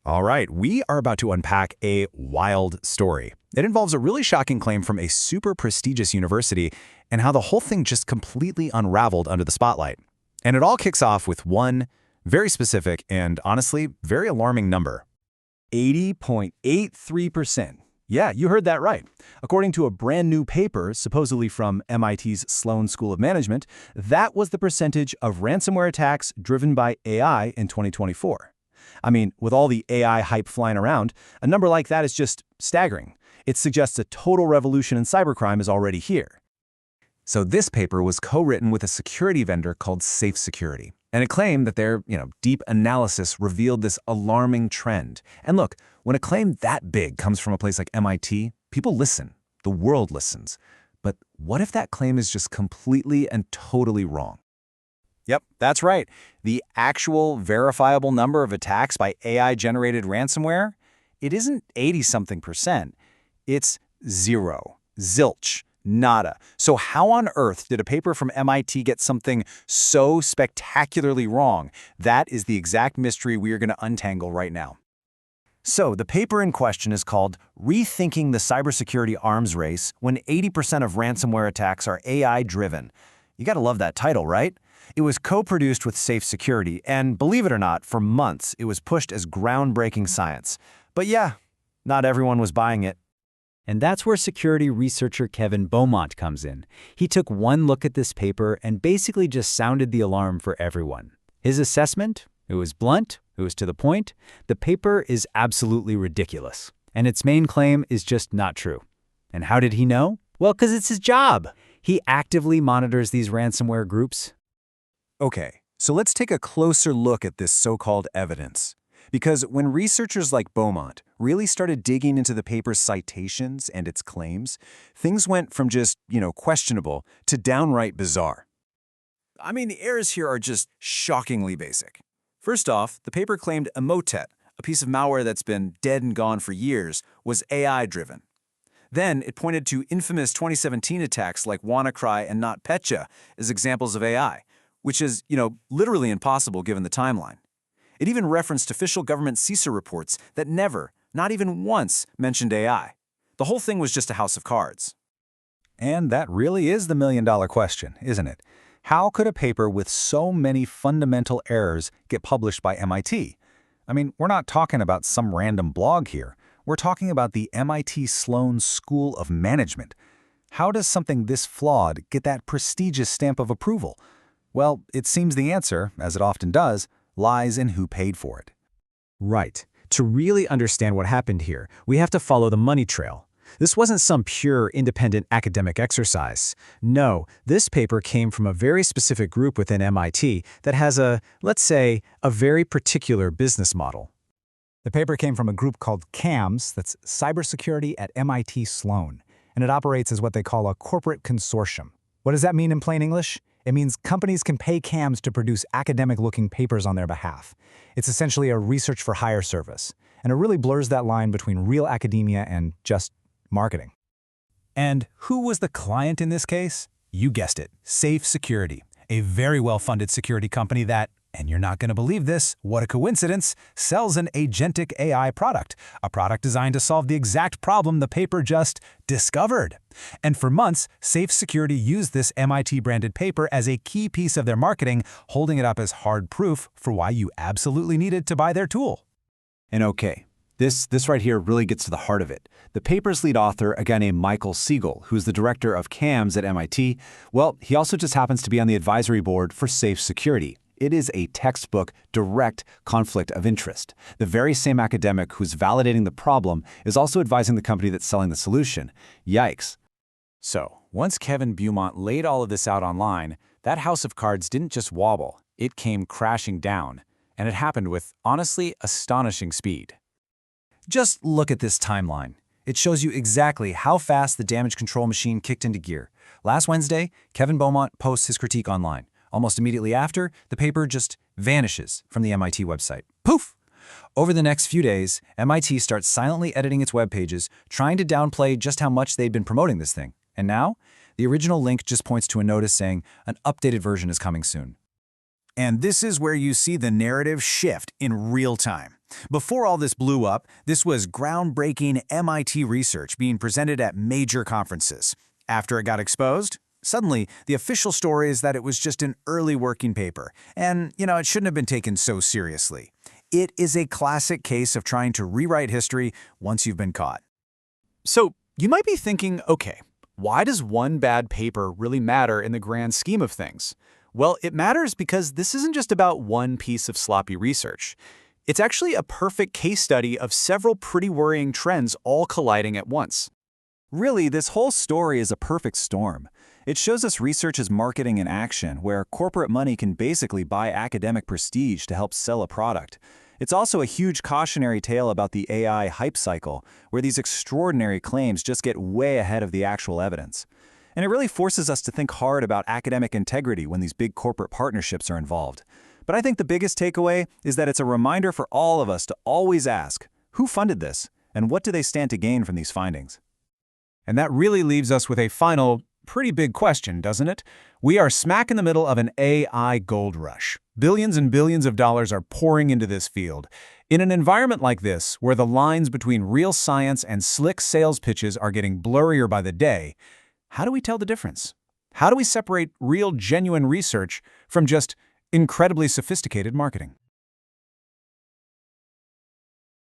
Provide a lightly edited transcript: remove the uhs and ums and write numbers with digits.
All right, we are about to unpack a wild story. It involves a really shocking claim from a super prestigious university and how the whole thing just completely unraveled under the spotlight. And it all kicks off with one very specific and honestly very alarming number. 80.83%. Yeah, you heard that right. According to a brand new paper, supposedly from MIT's Sloan School of Management, that was the percentage of ransomware attacks driven by AI in 2024. I mean, with all the AI hype flying around, a number like that is just staggering. It suggests a total revolution in cybercrime is already here. So this paper was co-written with a security vendor called Safe Security, and it claimed that their, deep analysis revealed this alarming trend. And look, when a claim that big comes from a place like MIT, people listen. The world listens. But what if that claim is just completely and totally wrong? Yep, that's right. The actual verifiable number of attacks by AI-generated ransomware, it isn't 80-something%. It's zero. Zilch. Nada. So how on earth did a paper from MIT get something so spectacularly wrong? That is the exact mystery we are going to untangle right now. So the paper in question is called Rethinking the Cybersecurity Arms Race When 80% of Ransomware Attacks Are AI-Driven. You gotta love that title, right? It was co-produced with Safe Security, and believe it or not, for months it was pushed as groundbreaking science. But yeah, not everyone was buying it. And that's where security researcher Kevin Beaumont comes in. He took one look at this paper and basically just sounded the alarm for everyone. His assessment? It was blunt, it was to the point. The paper is absolutely ridiculous, and its main claim is just not true. And how did he know? Well, because it's his job. He actively monitors these ransomware groups. Okay, so let's take a closer look at this so-called evidence. Because when researchers like Beaumont really started digging into the paper's citations and its claims, things went from just, questionable to downright bizarre. I mean, the errors here are just shockingly basic. First off, the paper claimed Emotet, a piece of malware that's been dead and gone for years, was AI-driven. Then it pointed to infamous 2017 attacks like WannaCry and NotPetya as examples of AI, which is, literally impossible given the timeline. It even referenced official government CISA reports that never, not even once, mentioned AI. The whole thing was just a house of cards. And that really is the million-dollar question, isn't it? How could a paper with so many fundamental errors get published by MIT? I mean, we're not talking about some random blog here. We're talking about the MIT Sloan School of Management. How does something this flawed get that prestigious stamp of approval? Well, it seems the answer, as it often does, lies in who paid for it. Right. To really understand what happened here, we have to follow the money trail. This wasn't some pure, independent academic exercise. No, this paper came from a very specific group within MIT that has let's say, a very particular business model. The paper came from a group called CAMS, that's Cybersecurity at MIT Sloan, and it operates as what they call a corporate consortium. What does that mean in plain English? It means companies can pay CAMS to produce academic-looking papers on their behalf. It's essentially a research-for-hire service, and it really blurs that line between real academia and just marketing. And who was the client in this case? You guessed it, Safe Security, a very well-funded security company that, and you're not going to believe this, what a coincidence, sells an agentic AI product, a product designed to solve the exact problem the paper just discovered. And for months, Safe Security used this MIT-branded paper as a key piece of their marketing, holding it up as hard proof for why you absolutely needed to buy their tool. And okay, this right here really gets to the heart of it. The paper's lead author, a guy named Michael Siegel, who's the director of CAMS at MIT, well, he also just happens to be on the advisory board for Safe Security. It is a textbook direct conflict of interest. The very same academic who's validating the problem is also advising the company that's selling the solution. Yikes. So, once Kevin Beaumont laid all of this out online, that house of cards didn't just wobble, it came crashing down. And it happened with, honestly, astonishing speed. Just look at this timeline. It shows you exactly how fast the damage control machine kicked into gear. Last Wednesday, Kevin Beaumont posts his critique online. Almost immediately after, the paper just vanishes from the MIT website. Poof! Over the next few days, MIT starts silently editing its web pages, trying to downplay just how much they'd been promoting this thing. And now, the original link just points to a notice saying an updated version is coming soon. And this is where you see the narrative shift in real time. Before all this blew up, this was groundbreaking MIT research being presented at major conferences. After it got exposed, suddenly the official story is that it was just an early working paper, and, it shouldn't have been taken so seriously. It is a classic case of trying to rewrite history once you've been caught. So you might be thinking, okay, why does one bad paper really matter in the grand scheme of things? Well, it matters because this isn't just about one piece of sloppy research. It's actually a perfect case study of several pretty worrying trends all colliding at once. Really, this whole story is a perfect storm. It shows us research as marketing in action, where corporate money can basically buy academic prestige to help sell a product. It's also a huge cautionary tale about the AI hype cycle, where these extraordinary claims just get way ahead of the actual evidence. And it really forces us to think hard about academic integrity when these big corporate partnerships are involved. But I think the biggest takeaway is that it's a reminder for all of us to always ask, who funded this, and what do they stand to gain from these findings? And that really leaves us with a final, pretty big question, doesn't it? We are smack in the middle of an AI gold rush. Billions and billions of dollars are pouring into this field. In an environment like this, where the lines between real science and slick sales pitches are getting blurrier by the day, how do we tell the difference? How do we separate real, genuine research from just incredibly sophisticated marketing?